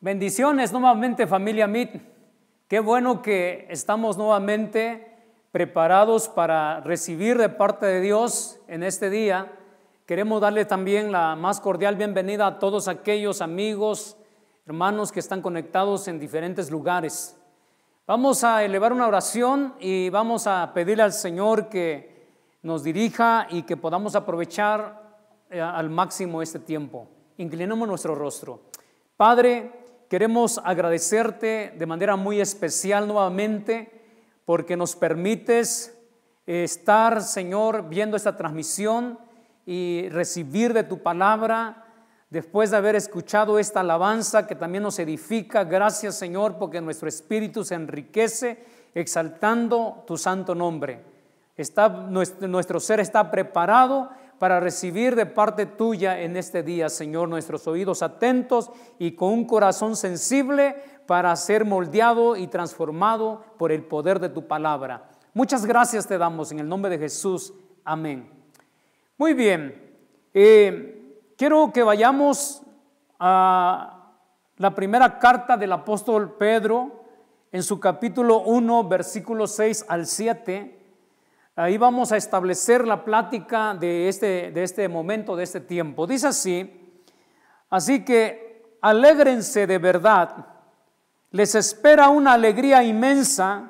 Bendiciones nuevamente, familia Meet. Qué bueno que estamos nuevamente preparados para recibir de parte de Dios en este día. Queremos darle también la más cordial bienvenida a todos aquellos amigos, hermanos que están conectados en diferentes lugares. Vamos a elevar una oración y vamos a pedirle al Señor que nos dirija y que podamos aprovechar al máximo este tiempo. Inclinemos nuestro rostro. Padre, queremos agradecerte de manera muy especial nuevamente porque nos permites estar, Señor, viendo esta transmisión y recibir de tu palabra después de haber escuchado esta alabanza que también nos edifica. Gracias, Señor, porque nuestro espíritu se enriquece exaltando tu santo nombre. Nuestro ser está preparado para recibir de parte tuya en este día, Señor, nuestros oídos atentos y con un corazón sensible para ser moldeado y transformado por el poder de tu palabra. Muchas gracias te damos en el nombre de Jesús. Amén. Muy bien, quiero que vayamos a la primera carta del apóstol Pedro en su capítulo 1, versículos 6 al 7. Ahí vamos a establecer la plática de este momento, de este tiempo. Dice así que alégrense de verdad, les espera una alegría inmensa,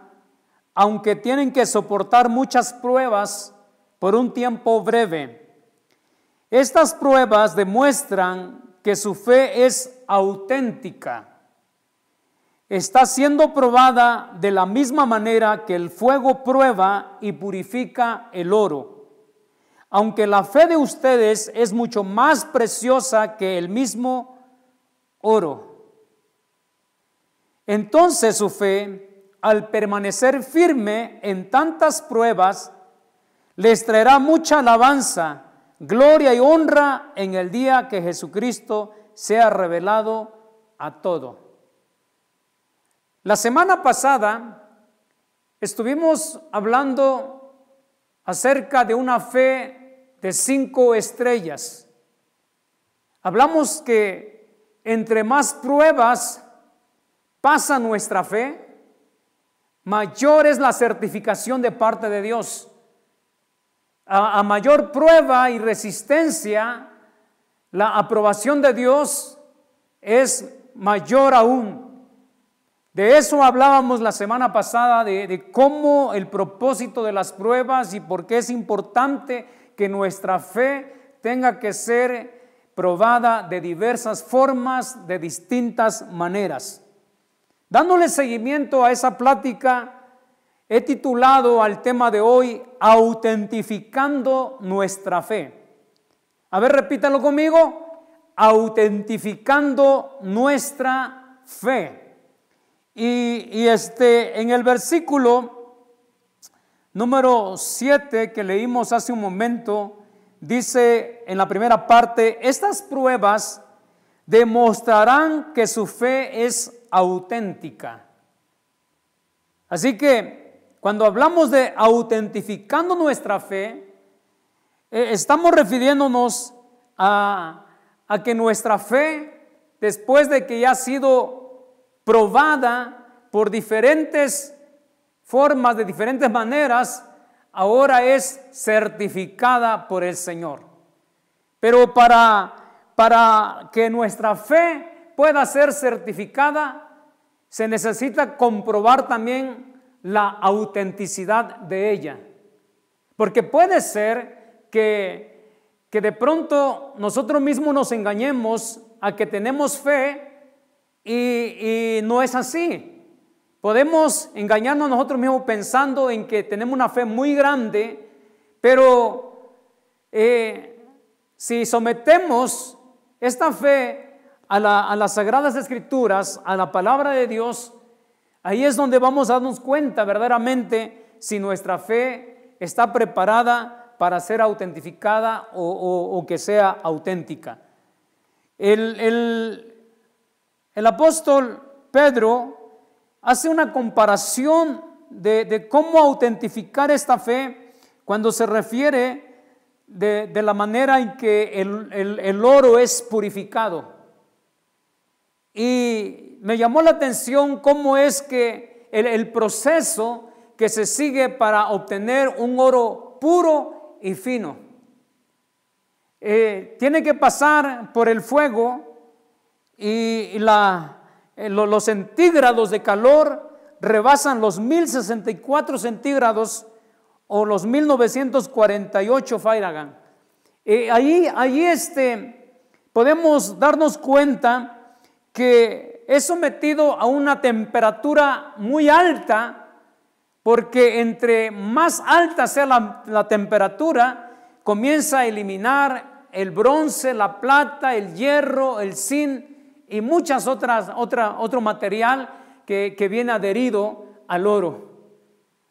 aunque tienen que soportar muchas pruebas por un tiempo breve. Estas pruebas demuestran que su fe es auténtica. Está siendo probada de la misma manera que el fuego prueba y purifica el oro. Aunque la fe de ustedes es mucho más preciosa que el mismo oro. Entonces su fe, al permanecer firme en tantas pruebas, les traerá mucha alabanza, gloria y honra en el día que Jesucristo sea revelado a todo. La semana pasada estuvimos hablando acerca de una fe de 5 estrellas. Hablamos que entre más pruebas pasa nuestra fe, mayor es la certificación de parte de Dios. A mayor prueba y resistencia, la aprobación de Dios es mayor aún. De eso hablábamos la semana pasada, de cómo el propósito de las pruebas y por qué es importante que nuestra fe tenga que ser probada de diversas formas, de distintas maneras. Dándole seguimiento a esa plática, he titulado al tema de hoy, Autentificando nuestra fe. A ver, repítalo conmigo, autentificando nuestra fe. Y en el versículo número 7 que leímos hace un momento, dice en la primera parte, estas pruebas demostrarán que su fe es auténtica. Así que cuando hablamos de autentificando nuestra fe, estamos refiriéndonos a que nuestra fe, después de que ya ha sido probada por diferentes formas, de diferentes maneras, ahora es certificada por el Señor. Pero para que nuestra fe pueda ser certificada, se necesita comprobar también la autenticidad de ella. Porque puede ser que de pronto nosotros mismos nos engañemos a que tenemos fe y no es así. Podemos engañarnos nosotros mismos pensando en que tenemos una fe muy grande, pero si sometemos esta fe a las Sagradas Escrituras, a la palabra de Dios, ahí es donde vamos a darnos cuenta verdaderamente si nuestra fe está preparada para ser autentificada o que sea auténtica. El apóstol Pedro hace una comparación de cómo autentificar esta fe cuando se refiere de la manera en que el oro es purificado. Y me llamó la atención cómo es que el proceso que se sigue para obtener un oro puro y fino. Tiene que pasar por el fuego y los centígrados de calor rebasan los 1064 centígrados o los 1948 Fahrenheit. Ahí podemos darnos cuenta que es sometido a una temperatura muy alta, porque entre más alta sea la temperatura, comienza a eliminar el bronce, la plata, el hierro, el zinc y muchas otro material que viene adherido al oro.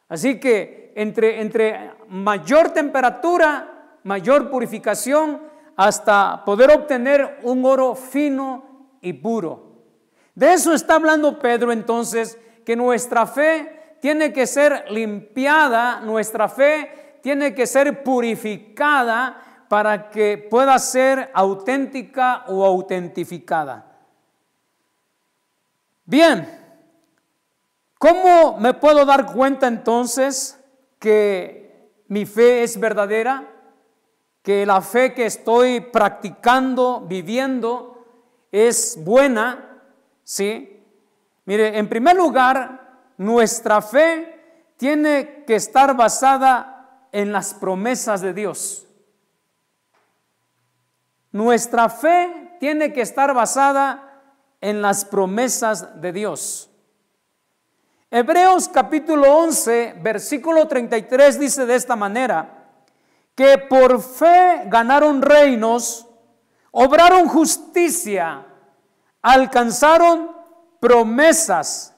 Así que entre mayor temperatura, mayor purificación, hasta poder obtener un oro fino y puro. De eso está hablando Pedro entonces, que nuestra fe tiene que ser limpiada, nuestra fe tiene que ser purificada para que pueda ser auténtica o autentificada. Bien, ¿cómo me puedo dar cuenta entonces que mi fe es verdadera? Que la fe que estoy practicando, viviendo, es buena, ¿sí? Mire, en primer lugar, nuestra fe tiene que estar basada en las promesas de Dios. Nuestra fe tiene que estar basada en las promesas de Dios. Hebreos capítulo 11, versículo 33 dice de esta manera: que por fe ganaron reinos, obraron justicia, alcanzaron promesas,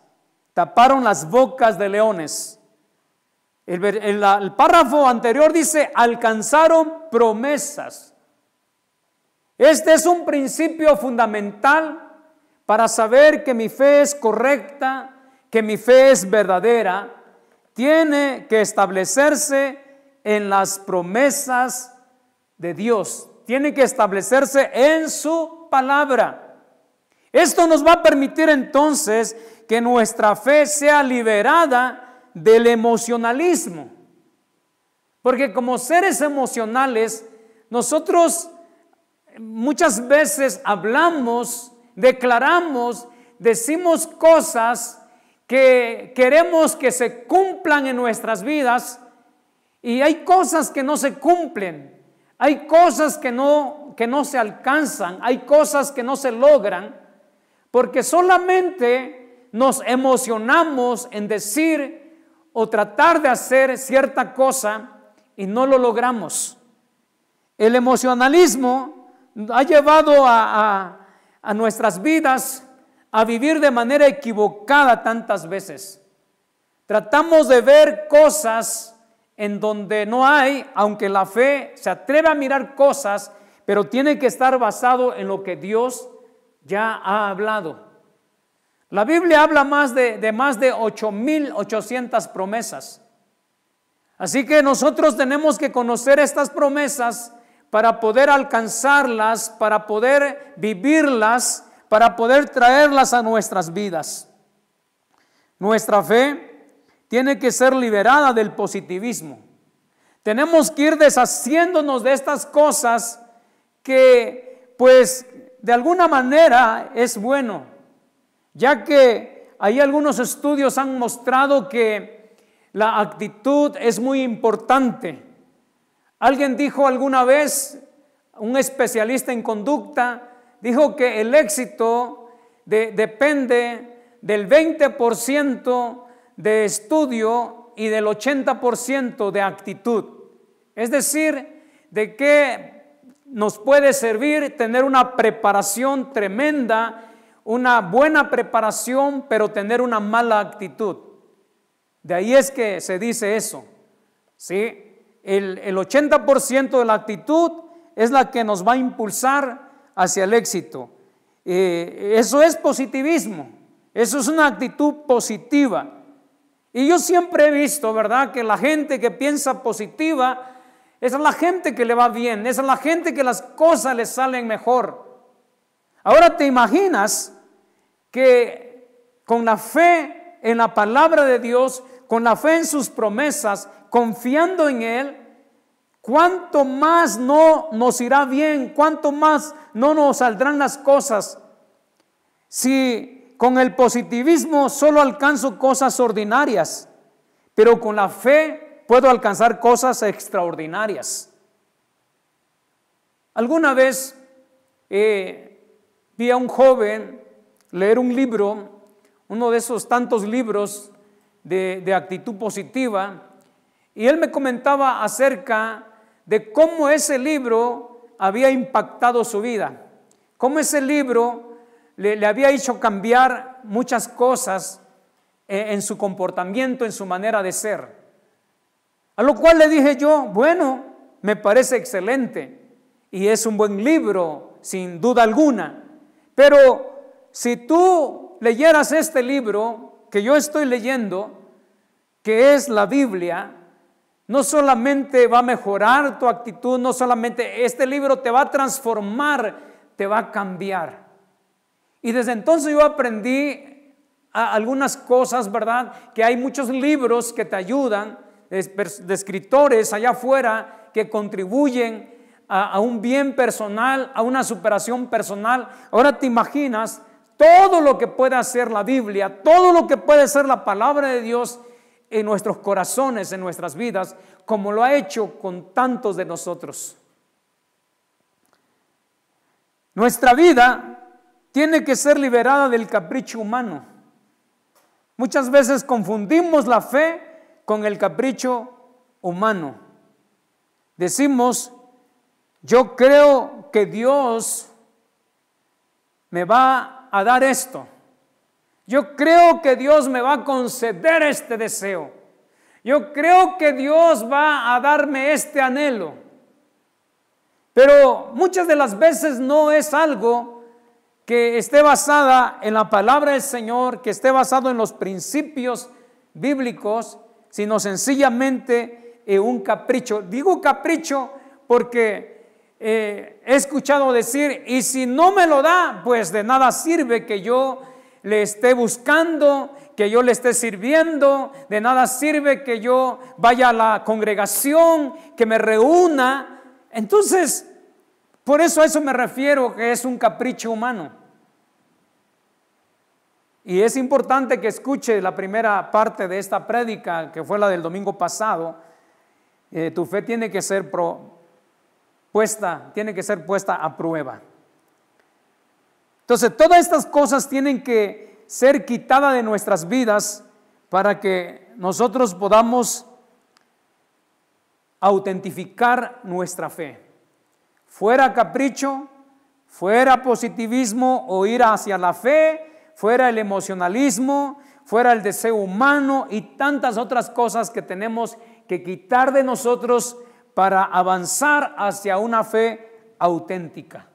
taparon las bocas de leones. El párrafo anterior dice: alcanzaron promesas. Este es un principio fundamental para saber que mi fe es correcta, que mi fe es verdadera. Tiene que establecerse en las promesas de Dios, tiene que establecerse en su palabra. Esto nos va a permitir entonces que nuestra fe sea liberada del emocionalismo, porque como seres emocionales nosotros muchas veces hablamos, declaramos, decimos cosas que queremos que se cumplan en nuestras vidas, y hay cosas que no se cumplen, hay cosas que no se alcanzan, hay cosas que no se logran, porque solamente nos emocionamos en decir o tratar de hacer cierta cosa y no lo logramos. El emocionalismo ha llevado a nuestras vidas a vivir de manera equivocada tantas veces. Tratamos de ver cosas en donde no hay, aunque la fe se atreve a mirar cosas, pero tiene que estar basado en lo que Dios ya ha hablado. La Biblia habla de más de 8,800 promesas. Así que nosotros tenemos que conocer estas promesas para poder alcanzarlas, para poder vivirlas, para poder traerlas a nuestras vidas. Nuestra fe tiene que ser liberada del positivismo. Tenemos que ir deshaciéndonos de estas cosas que, pues, de alguna manera es bueno, ya que ahí algunos estudios han mostrado que la actitud es muy importante. Alguien dijo alguna vez, un especialista en conducta, dijo que el éxito depende del 20% de estudio y del 80% de actitud. Es decir, de que nos puede servir tener una preparación tremenda, una buena preparación, pero tener una mala actitud. De ahí es que se dice eso, ¿sí? El 80% de la actitud es la que nos va a impulsar hacia el éxito. Eso es positivismo, eso es una actitud positiva. Y yo siempre he visto, ¿verdad?, que la gente que piensa positiva, esa es la gente que le va bien, esa es la gente que las cosas le salen mejor. Ahora te imaginas que con la fe en la palabra de Dios, con la fe en sus promesas, confiando en Él, cuánto más no nos irá bien, cuánto más no nos saldrán las cosas. Si con el positivismo solo alcanzo cosas ordinarias, pero con la fe puedo alcanzar cosas extraordinarias. Alguna vez vi a un joven leer un libro, uno de esos tantos libros de actitud positiva, y él me comentaba acerca de cómo ese libro había impactado su vida, cómo ese libro le había hecho cambiar muchas cosas en su comportamiento, en su manera de ser. A lo cual le dije yo, bueno, me parece excelente y es un buen libro, sin duda alguna, pero si tú leyeras este libro que yo estoy leyendo, que es la Biblia, no solamente va a mejorar tu actitud, no solamente este libro te va a transformar, te va a cambiar. Y desde entonces yo aprendí algunas cosas, ¿verdad? Que hay muchos libros que te ayudan, de escritores allá afuera que contribuyen a un bien personal, a una superación personal. Ahora te imaginas todo lo que puede hacer la Biblia, todo lo que puede ser la palabra de Dios en nuestros corazones, en nuestras vidas, como lo ha hecho con tantos de nosotros. Nuestra vida tiene que ser liberada del capricho humano. Muchas veces confundimos la fe con el capricho humano. Decimos, yo creo que Dios me va a dar esto. Yo creo que Dios me va a conceder este deseo. Yo creo que Dios va a darme este anhelo. Pero muchas de las veces no es algo que esté basada en la palabra del Señor, que esté basado en los principios bíblicos, sino sencillamente en un capricho. Digo capricho porque he escuchado decir, y si no me lo da, pues de nada sirve que yo le esté buscando, que yo le esté sirviendo, de nada sirve que yo vaya a la congregación, que me reúna. Entonces, por eso a eso me refiero, que es un capricho humano. Y es importante que escuche la primera parte de esta prédica, que fue la del domingo pasado. Tu fe tiene que ser puesta a prueba. Entonces, todas estas cosas tienen que ser quitadas de nuestras vidas para que nosotros podamos autentificar nuestra fe. Fuera capricho, fuera positivismo o ir hacia la fe, fuera el emocionalismo, fuera el deseo humano y tantas otras cosas que tenemos que quitar de nosotros para avanzar hacia una fe auténtica.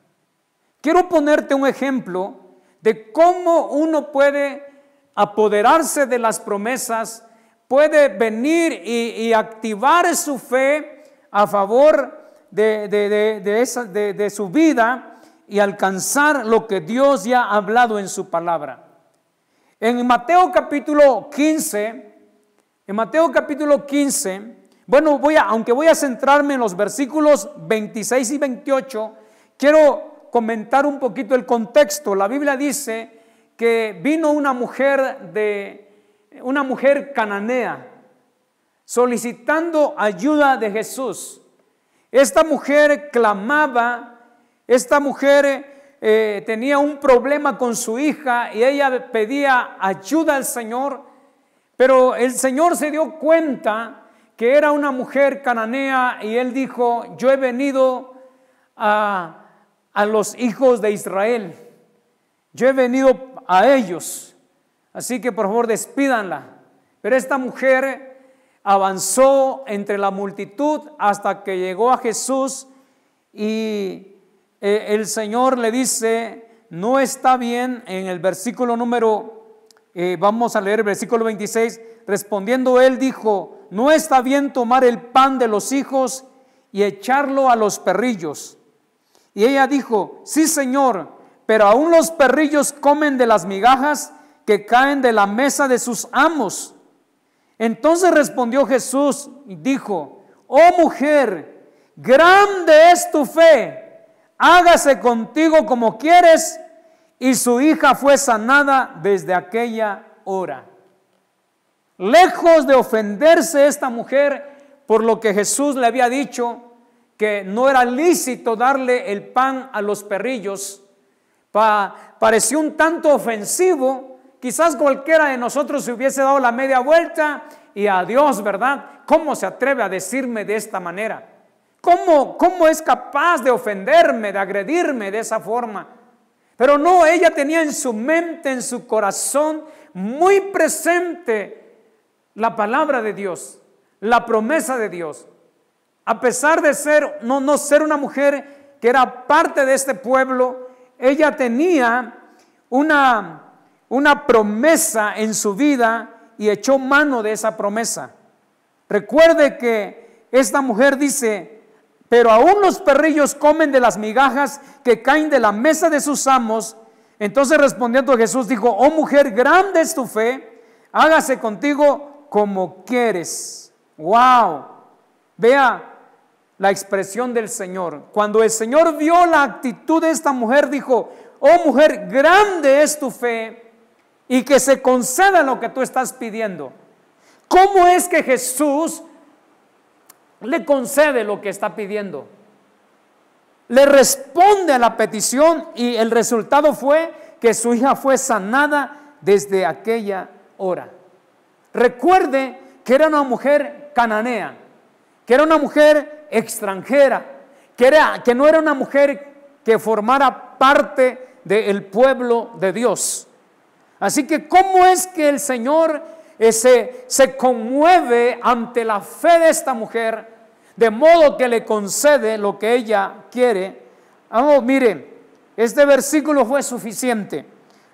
Quiero ponerte un ejemplo de cómo uno puede apoderarse de las promesas, puede venir y activar su fe a favor de su vida y alcanzar lo que Dios ya ha hablado en su palabra. En Mateo capítulo 15, bueno, aunque voy a centrarme en los versículos 26 y 28, quiero comentar un poquito el contexto. La Biblia dice que vino una mujer cananea solicitando ayuda de Jesús. Esta mujer clamaba, esta mujer tenía un problema con su hija y ella pedía ayuda al Señor, pero el Señor se dio cuenta que era una mujer cananea y Él dijo, yo he venido a los hijos de Israel, yo he venido a ellos, así que por favor despídanla. Pero esta mujer avanzó entre la multitud hasta que llegó a Jesús y el Señor le dice, no está bien. En el versículo vamos a leer el versículo 26, respondiendo él dijo, no está bien tomar el pan de los hijos y echarlo a los perrillos. Y ella dijo, sí, Señor, pero aún los perrillos comen de las migajas que caen de la mesa de sus amos. Entonces respondió Jesús y dijo: oh mujer, grande es tu fe, hágase contigo como quieres. Y su hija fue sanada desde aquella hora. Lejos de ofenderse esta mujer por lo que Jesús le había dicho, que no era lícito darle el pan a los perrillos, pareció un tanto ofensivo. Quizás cualquiera de nosotros se hubiese dado la media vuelta y adiós, ¿verdad? ¿Cómo se atreve a decirme de esta manera? ¿Cómo es capaz de ofenderme, de agredirme de esa forma? Pero no, ella tenía en su mente, en su corazón, muy presente la palabra de Dios, la promesa de Dios. A pesar de ser, no ser una mujer que era parte de este pueblo, ella tenía una promesa en su vida y echó mano de esa promesa. Recuerde que esta mujer dice: pero aún los perrillos comen de las migajas que caen de la mesa de sus amos. Entonces respondiendo Jesús dijo: oh mujer, grande es tu fe, hágase contigo como quieres. Wow, vea la expresión del Señor. Cuando el Señor vio la actitud de esta mujer, dijo: oh mujer, grande es tu fe, y que se conceda lo que tú estás pidiendo. ¿Cómo es que Jesús le concede lo que está pidiendo? Le responde a la petición, y el resultado fue que su hija fue sanada desde aquella hora. Recuerde que era una mujer cananea, que era una mujer extranjera, que no era una mujer que formara parte del pueblo de Dios. Así que ¿cómo es que el Señor se conmueve ante la fe de esta mujer, de modo que le concede lo que ella quiere? Mire, este versículo fue suficiente.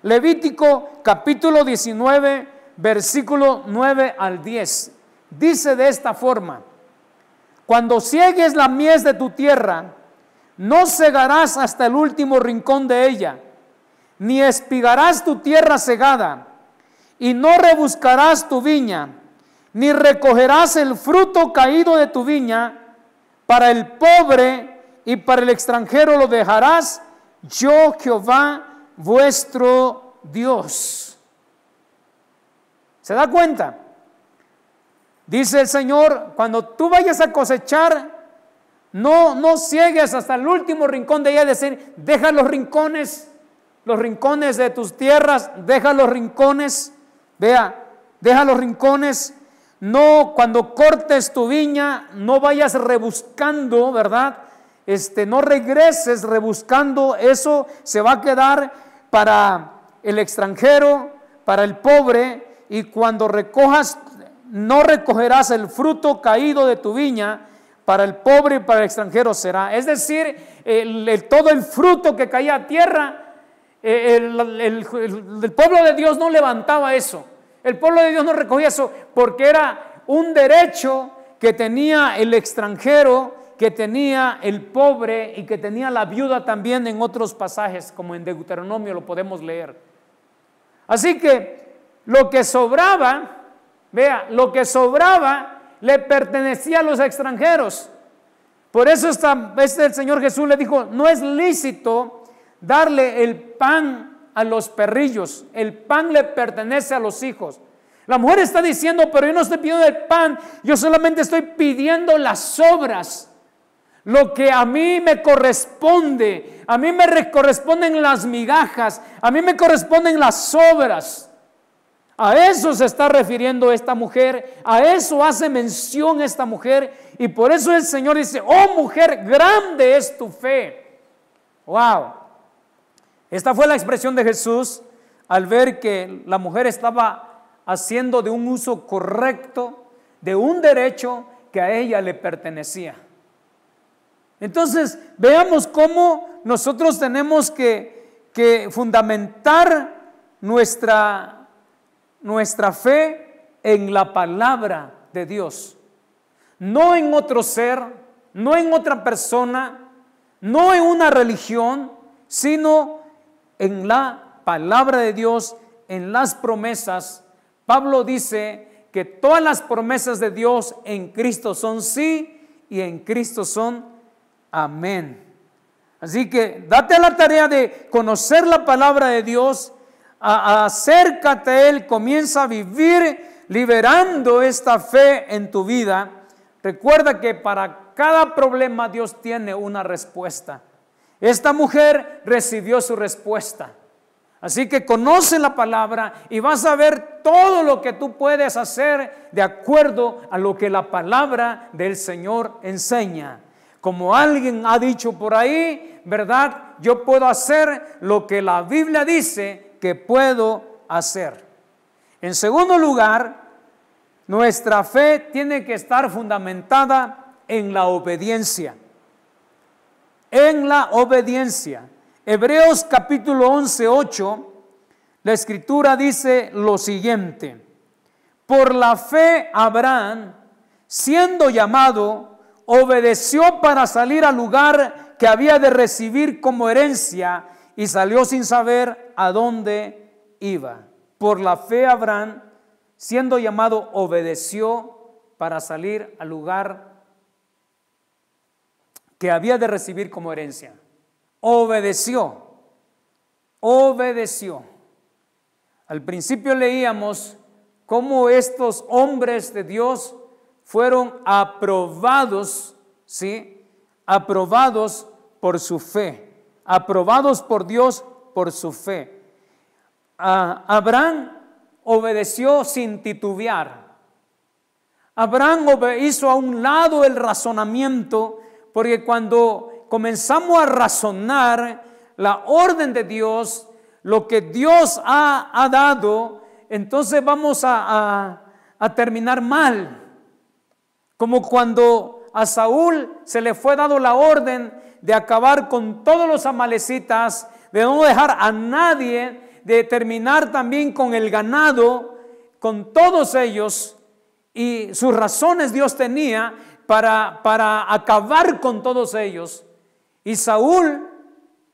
Levítico capítulo 19, versículo 9 al 10. Dice de esta forma: cuando ciegues la mies de tu tierra, no segarás hasta el último rincón de ella, ni espigarás tu tierra segada, y no rebuscarás tu viña, ni recogerás el fruto caído de tu viña. Para el pobre y para el extranjero lo dejarás, yo Jehová vuestro Dios. ¿Se da cuenta? Dice el Señor: cuando tú vayas a cosechar, no ciegues hasta el último rincón de ella. Es decir, deja los rincones de tus tierras, deja los rincones, deja los rincones. No, cuando cortes tu viña, no vayas rebuscando, ¿verdad? No regreses rebuscando. Eso se va a quedar para el extranjero, para el pobre. Y cuando recojas, no recogerás el fruto caído de tu viña. Para el pobre y para el extranjero será. Es decir, todo el fruto que caía a tierra, el pueblo de Dios no levantaba eso. El pueblo de Dios no recogía eso, porque era un derecho que tenía el extranjero, que tenía el pobre y que tenía la viuda también. En otros pasajes, como en Deuteronomio, lo podemos leer. Así que lo que sobraba, le pertenecía a los extranjeros. Por eso el Señor Jesús le dijo: no es lícito darle el pan a los perrillos, el pan le pertenece a los hijos. La mujer está diciendo: pero yo no estoy pidiendo el pan, yo solamente estoy pidiendo las obras, lo que a mí me corresponde. A mí me corresponden las migajas, a mí me corresponden las obras. A eso se está refiriendo esta mujer, a eso hace mención esta mujer, y por eso el Señor dice: oh mujer, grande es tu fe. Wow. Esta fue la expresión de Jesús al ver que la mujer estaba haciendo de un uso correcto de un derecho que a ella le pertenecía. Entonces, veamos cómo nosotros tenemos que fundamentar nuestra fe en la palabra de Dios. No en otro ser, no en otra persona, no en una religión, sino en la palabra de Dios, en las promesas. Pablo dice que todas las promesas de Dios en Cristo son sí y en Cristo son amén. Así que date a la tarea de conocer la palabra de Dios, acércate a Él, comienza a vivir liberando esta fe en tu vida. Recuerda que para cada problema Dios tiene una respuesta. Esta mujer recibió su respuesta. Así que conoce la palabra y vas a ver todo lo que tú puedes hacer de acuerdo a lo que la palabra del Señor enseña. Como alguien ha dicho por ahí, ¿verdad? Yo puedo hacer lo que la Biblia dice que puedo hacer. En segundo lugar, nuestra fe tiene que estar fundamentada en la obediencia. En la obediencia. Hebreos capítulo 11:8, la escritura dice lo siguiente: por la fe Abraham, siendo llamado, obedeció para salir al lugar que había de recibir como herencia y salió sin saber a dónde iba. Por la fe Abraham, siendo llamado, obedeció para salir al lugar que había de recibir como herencia. Obedeció. Al principio leíamos cómo estos hombres de Dios fueron aprobados, ¿sí? Aprobados por su fe. Aprobados por Dios por su fe. Abraham obedeció sin titubear. Abraham hizo a un lado el razonamiento, porque cuando comenzamos a razonar la orden de Dios, lo que Dios ha dado, entonces vamos a terminar mal. Como cuando a Saúl se le fue dado la orden de acabar con todos los amalecitas, de no dejar a nadie, de terminar también con el ganado, con todos ellos, y sus razones Dios tenía para acabar con todos ellos. Y Saúl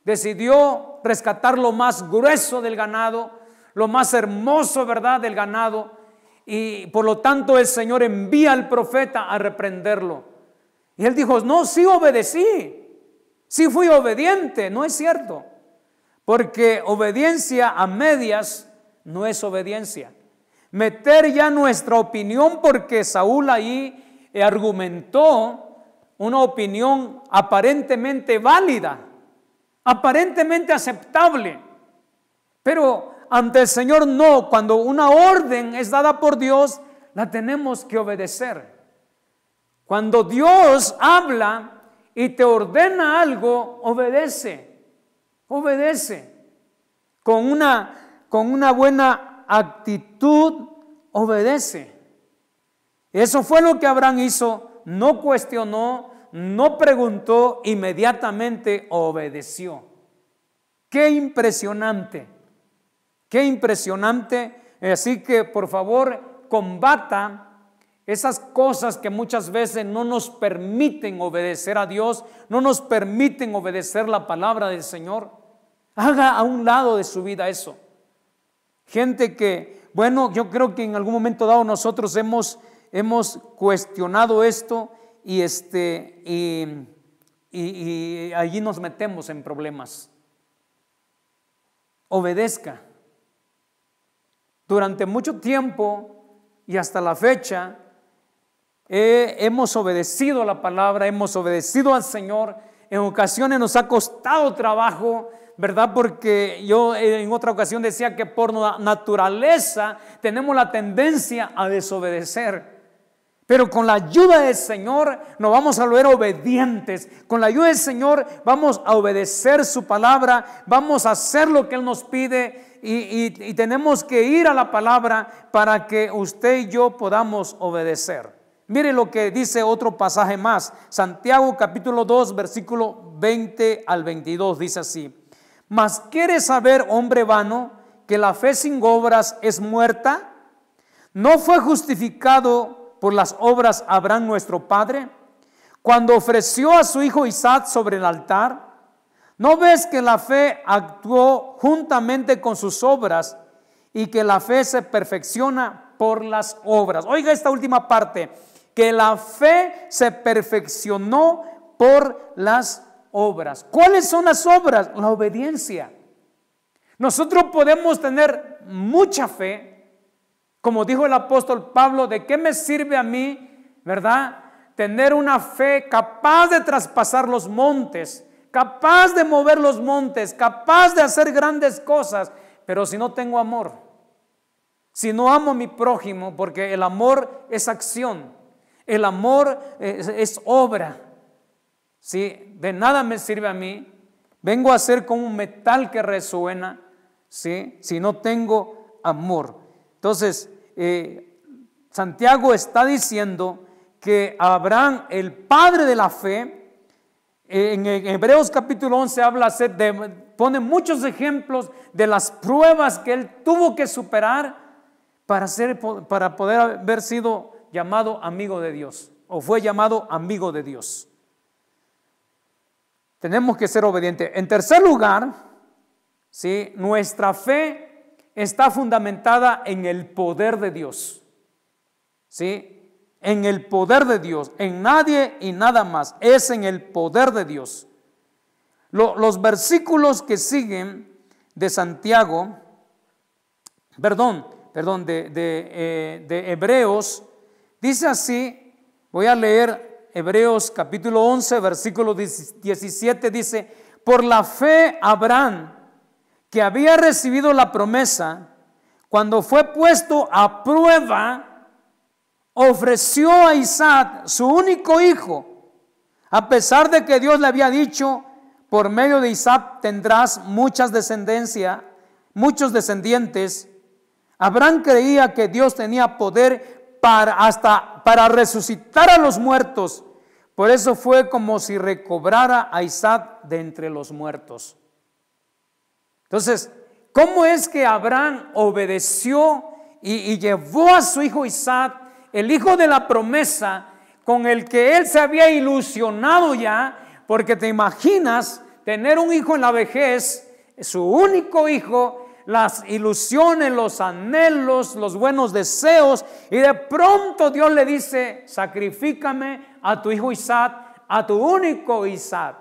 decidió rescatar lo más grueso del ganado, lo más hermoso, ¿verdad?, del ganado. Y por lo tanto el Señor envía al profeta a reprenderlo. Y él dijo: no, sí obedecí, sí fui obediente. No es cierto, porque obediencia a medias no es obediencia. Meter ya nuestra opinión, porque Saúl ahí argumentó una opinión aparentemente válida, aparentemente aceptable, pero ante el Señor no. Cuando una orden es dada por Dios, la tenemos que obedecer. Cuando Dios habla y te ordena algo, obedece. Con una buena actitud, obedece. Eso fue lo que Abraham hizo. No cuestionó, no preguntó, inmediatamente obedeció. Qué impresionante. Qué impresionante. Así que por favor combata esas cosas que muchas veces no nos permiten obedecer a Dios, no nos permiten obedecer la palabra del Señor. Haga a un lado de su vida eso. Gente que, bueno, yo creo que en algún momento dado nosotros hemos cuestionado esto y allí nos metemos en problemas. Obedezca. Durante mucho tiempo y hasta la fecha hemos obedecido la palabra, hemos obedecido al Señor. En ocasiones nos ha costado trabajo, ¿verdad? Porque yo en otra ocasión decía que por naturaleza tenemos la tendencia a desobedecer. Pero con la ayuda del Señor nos vamos a volver obedientes. Con la ayuda del Señor vamos a obedecer su palabra, vamos a hacer lo que Él nos pide y tenemos que ir a la palabra para que usted y yo podamos obedecer. Mire lo que dice otro pasaje más. Santiago capítulo 2 versículo 20 al 22 dice así: ¿Mas quieres saber, hombre vano, que la fe sin obras es muerta? ¿No fue justificado por las obras Abraham nuestro padre, cuando ofreció a su hijo Isaac sobre el altar? ¿No ves que la fe actuó juntamente con sus obras y que la fe se perfecciona por las obras? Oiga esta última parte, que la fe se perfeccionó por las obras. ¿Cuáles son las obras? La obediencia. Nosotros podemos tener mucha fe, como dijo el apóstol Pablo, ¿de qué me sirve a mí, verdad? Tener una fe capaz de traspasar los montes, capaz de mover los montes, capaz de hacer grandes cosas, pero si no tengo amor, si no amo a mi prójimo, porque el amor es acción, el amor es obra, ¿sí? De nada me sirve a mí, vengo a ser como un metal que resuena, ¿sí? Si no tengo amor. Entonces, Santiago está diciendo que Abraham, el padre de la fe, en Hebreos capítulo 11 pone muchos ejemplos de las pruebas que él tuvo que superar para poder haber sido llamado amigo de Dios, o fue llamado amigo de Dios. Tenemos que ser obedientes. En tercer lugar, ¿sí? Nuestra fe está fundamentada en el poder de Dios, ¿sí? En el poder de Dios, en nadie y nada más, es en el poder de Dios. Los versículos que siguen de Santiago, de Hebreos, dice así, voy a leer Hebreos capítulo 11, versículo 17, dice, por la fe Abraham, que había recibido la promesa, cuando fue puesto a prueba, ofreció a Isaac, su único hijo, a pesar de que Dios le había dicho, por medio de Isaac tendrás muchos descendientes. Abraham creía que Dios tenía poder para resucitar a los muertos. Por eso fue como si recobrara a Isaac de entre los muertos. Entonces, ¿cómo es que Abraham obedeció y llevó a su hijo Isaac, el hijo de la promesa, con el que él se había ilusionado ya? Porque te imaginas tener un hijo en la vejez, su único hijo, las ilusiones, los anhelos, los buenos deseos, y de pronto Dios le dice, sacrifícame a tu hijo Isaac, a tu único Isaac.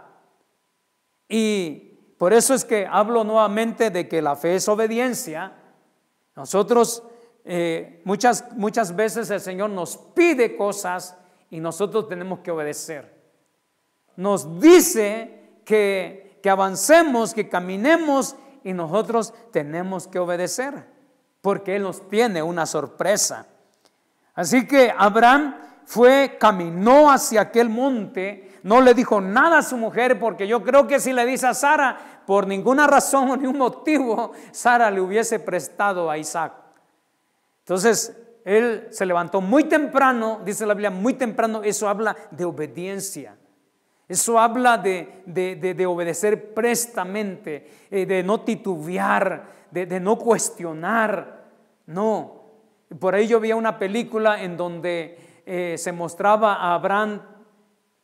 Y por eso es que hablo nuevamente de que la fe es obediencia. Nosotros muchas veces el Señor nos pide cosas y nosotros tenemos que obedecer. Nos dice que avancemos, que caminemos, y nosotros tenemos que obedecer, porque Él nos tiene una sorpresa. Así que Abraham caminó hacia aquel monte, no le dijo nada a su mujer, porque yo creo que si le dice a Sara, por ninguna razón o ningún motivo, Sara le hubiese prestado a Isaac. Entonces, él se levantó muy temprano, dice la Biblia, muy temprano. Eso habla de obediencia. Eso habla de obedecer prestamente, de no titubear, de no cuestionar. No. Por ahí yo vi una película en donde se mostraba a Abraham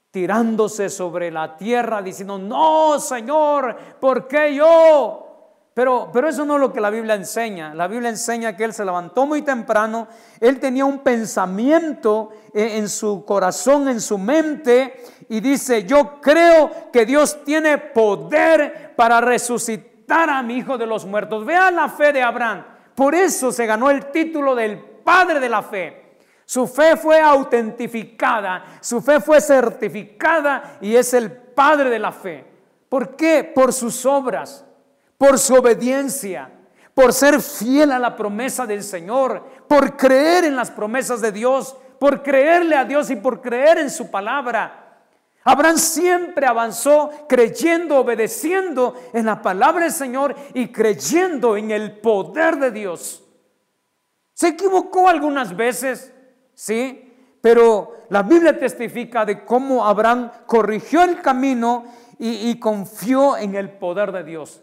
tirándose sobre la tierra, diciendo, no, Señor, ¿por qué yo? Pero eso no es lo que la Biblia enseña. La Biblia enseña que él se levantó muy temprano. Él tenía un pensamiento en su corazón, en su mente, y dice, yo creo que Dios tiene poder para resucitar a mi hijo de los muertos. Vean la fe de Abraham. Por eso se ganó el título del padre de la fe. Su fe fue autentificada, su fe fue certificada, y es el padre de la fe. ¿Por qué? Por sus obras, por su obediencia, por ser fiel a la promesa del Señor, por creer en las promesas de Dios, por creerle a Dios y por creer en su palabra. Abraham siempre avanzó creyendo, obedeciendo en la palabra del Señor y creyendo en el poder de Dios. Se equivocó algunas veces, sí, pero la Biblia testifica de cómo Abraham corrigió el camino y confió en el poder de Dios.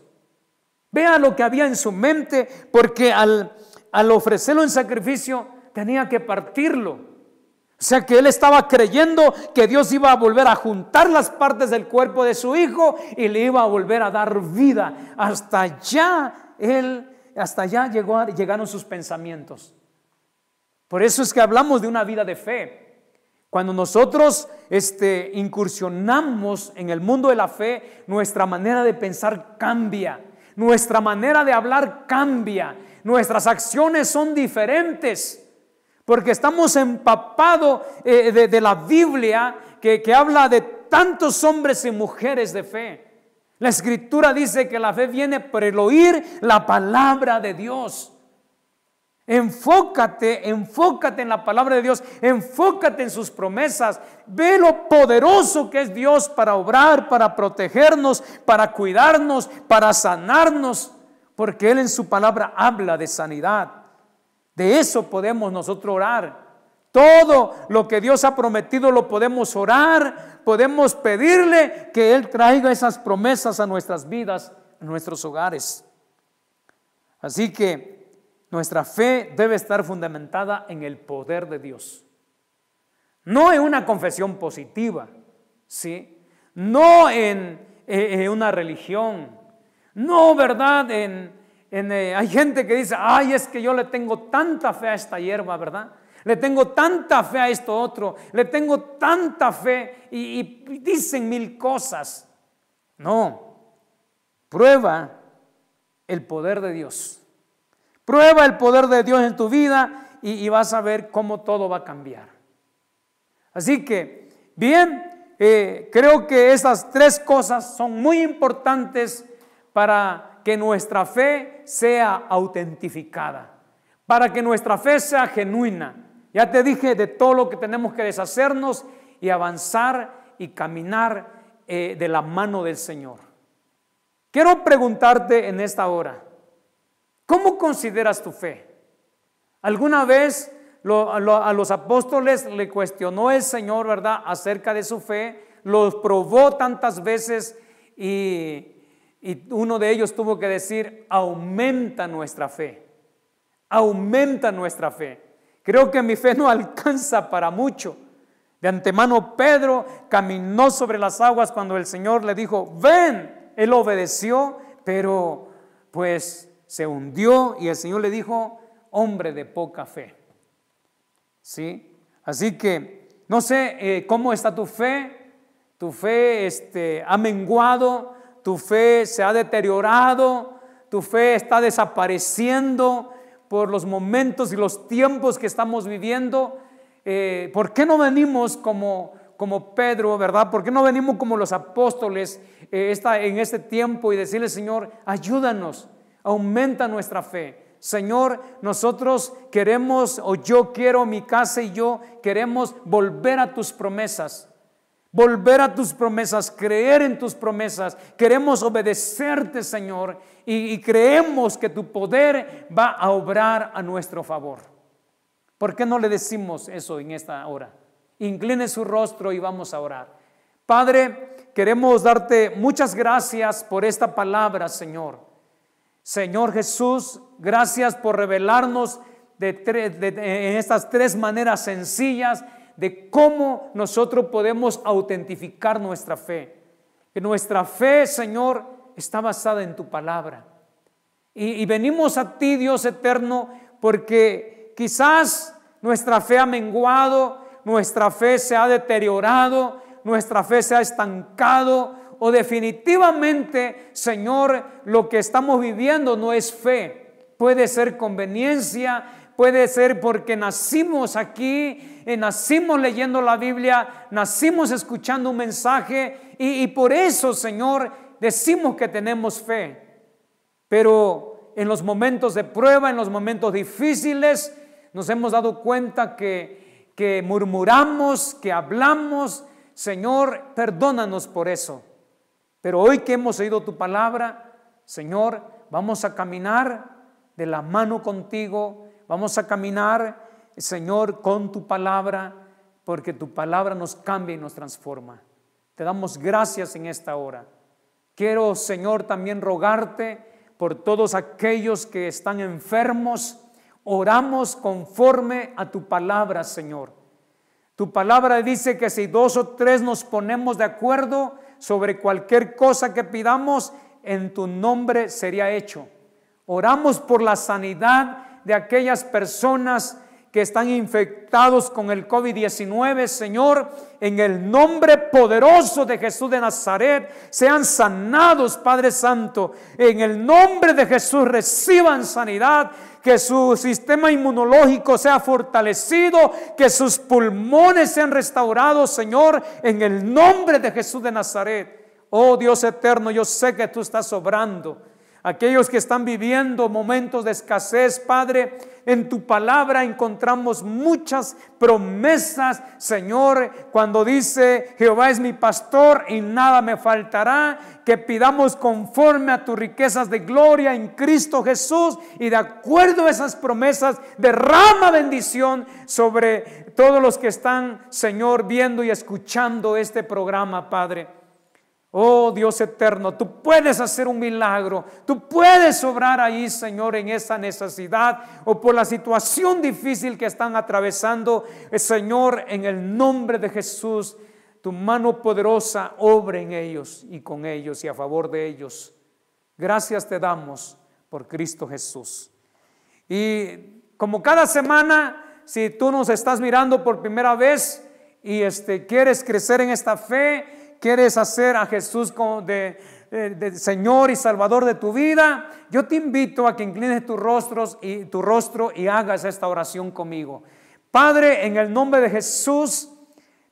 Vea lo que había en su mente, porque al ofrecerlo en sacrificio tenía que partirlo. O O sea que él estaba creyendo que Dios iba a volver a juntar las partes del cuerpo de su hijo y le iba a volver a dar vida. Hasta allá llegaron sus pensamientos. Por eso es que hablamos de una vida de fe. Cuando nosotros incursionamos en el mundo de la fe, nuestra manera de pensar cambia, nuestra manera de hablar cambia, nuestras acciones son diferentes. Porque estamos empapados de la Biblia que habla de tantos hombres y mujeres de fe. La Escritura dice que la fe viene por el oír la palabra de Dios. Enfócate en la palabra de Dios, enfócate en sus promesas. Ve lo poderoso que es Dios para obrar, para protegernos, para cuidarnos, para sanarnos, porque Él en su palabra habla de sanidad. De eso podemos nosotros orar. Todo lo que Dios ha prometido lo podemos orar, podemos pedirle que Él traiga esas promesas a nuestras vidas, a nuestros hogares. Así que nuestra fe debe estar fundamentada en el poder de Dios. No en una confesión positiva, ¿sí? No en una religión, no, ¿verdad? Hay gente que dice, ay, es que yo le tengo tanta fe a esta hierba, ¿verdad? Le tengo tanta fe a esto otro, le tengo tanta fe y dicen mil cosas. No, prueba el poder de Dios. Prueba el poder de Dios en tu vida y vas a ver cómo todo va a cambiar. Así que, bien, creo que esas tres cosas son muy importantes para que nuestra fe sea autentificada, para que nuestra fe sea genuina. Ya te dije de todo lo que tenemos que deshacernos y avanzar y caminar de la mano del Señor. Quiero preguntarte en esta hora, ¿cómo consideras tu fe? ¿Alguna vez a los apóstoles le cuestionó el Señor, ¿verdad?, acerca de su fe? Los probó tantas veces y uno de ellos tuvo que decir, aumenta nuestra fe, aumenta nuestra fe. Creo que mi fe no alcanza para mucho. De antemano Pedro caminó sobre las aguas cuando el Señor le dijo, ven. Él obedeció, pero pues se hundió y el Señor le dijo, hombre de poca fe. ¿Sí? Así que no sé cómo está tu fe. Tu fe ha menguado. Tu fe se ha deteriorado, tu fe está desapareciendo por los momentos y los tiempos que estamos viviendo. ¿Por qué no venimos como Pedro, verdad? ¿Por qué no venimos como los apóstoles en este tiempo y decirle, Señor, ayúdanos, aumenta nuestra fe? Señor, nosotros queremos, o yo quiero, mi casa y yo queremos volver a tus promesas. Volver a tus promesas, creer en tus promesas. Queremos obedecerte, Señor, y creemos que tu poder va a obrar a nuestro favor. ¿Por qué no le decimos eso en esta hora? Incline su rostro y vamos a orar. Padre, queremos darte muchas gracias por esta palabra, Señor. Señor Jesús, gracias por revelarnos en estas tres maneras sencillas de cómo nosotros podemos autentificar nuestra fe. Que nuestra fe, Señor, está basada en tu palabra. Y venimos a ti, Dios eterno, porque quizás nuestra fe ha menguado, nuestra fe se ha deteriorado, nuestra fe se ha estancado, o definitivamente, Señor, lo que estamos viviendo no es fe. Puede ser conveniencia, puede ser porque nacimos aquí, nacimos leyendo la Biblia, nacimos escuchando un mensaje y por eso, Señor, decimos que tenemos fe. Pero en los momentos de prueba, en los momentos difíciles, nos hemos dado cuenta que murmuramos, que hablamos. Señor, perdónanos por eso. Pero hoy que hemos oído tu palabra, Señor, vamos a caminar de la mano contigo. Vamos a caminar, Señor, con tu palabra, porque tu palabra nos cambia y nos transforma. Te damos gracias en esta hora. Quiero, Señor, también rogarte por todos aquellos que están enfermos. Oramos conforme a tu palabra, Señor. Tu palabra dice que si 2 o 3 nos ponemos de acuerdo sobre cualquier cosa que pidamos, en tu nombre sería hecho. Oramos por la sanidad de aquellas personas que están infectados con el COVID-19, Señor, en el nombre poderoso de Jesús de Nazaret, sean sanados, Padre Santo. En el nombre de Jesús reciban sanidad, que su sistema inmunológico sea fortalecido, que sus pulmones sean restaurados, Señor, en el nombre de Jesús de Nazaret. Oh Dios eterno, yo sé que tú estás obrando. Aquellos que están viviendo momentos de escasez, Padre, en tu palabra encontramos muchas promesas, Señor, cuando dice: Jehová es mi pastor y nada me faltará, que pidamos conforme a tus riquezas de gloria en Cristo Jesús, y de acuerdo a esas promesas derrama bendición sobre todos los que están, Señor, viendo y escuchando este programa, Padre. Oh Dios eterno, tú puedes hacer un milagro, tú puedes obrar ahí, Señor, en esa necesidad o por la situación difícil que están atravesando, Señor, en el nombre de Jesús, tu mano poderosa obre en ellos y con ellos y a favor de ellos. Gracias te damos por Cristo Jesús. Y como cada semana, si tú nos estás mirando por primera vez y quieres crecer en esta fe, quieres hacer a Jesús como de Señor y Salvador de tu vida, yo te invito a que inclines tu rostro y hagas esta oración conmigo. Padre, en el nombre de Jesús,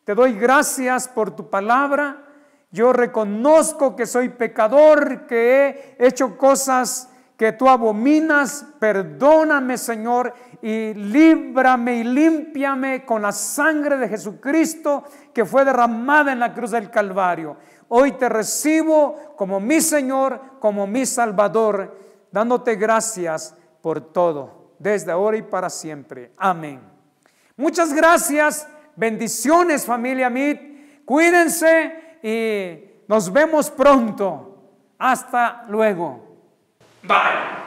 te doy gracias por tu palabra. Yo reconozco que soy pecador, que he hecho cosas que tú abominas. Perdóname, Señor, y líbrame y límpiame con la sangre de Jesucristo que fue derramada en la cruz del Calvario. Hoy te recibo como mi Señor, como mi Salvador, dándote gracias por todo, desde ahora y para siempre. Amén. Muchas gracias, bendiciones, familia Meet. Cuídense y nos vemos pronto. Hasta luego. Bye.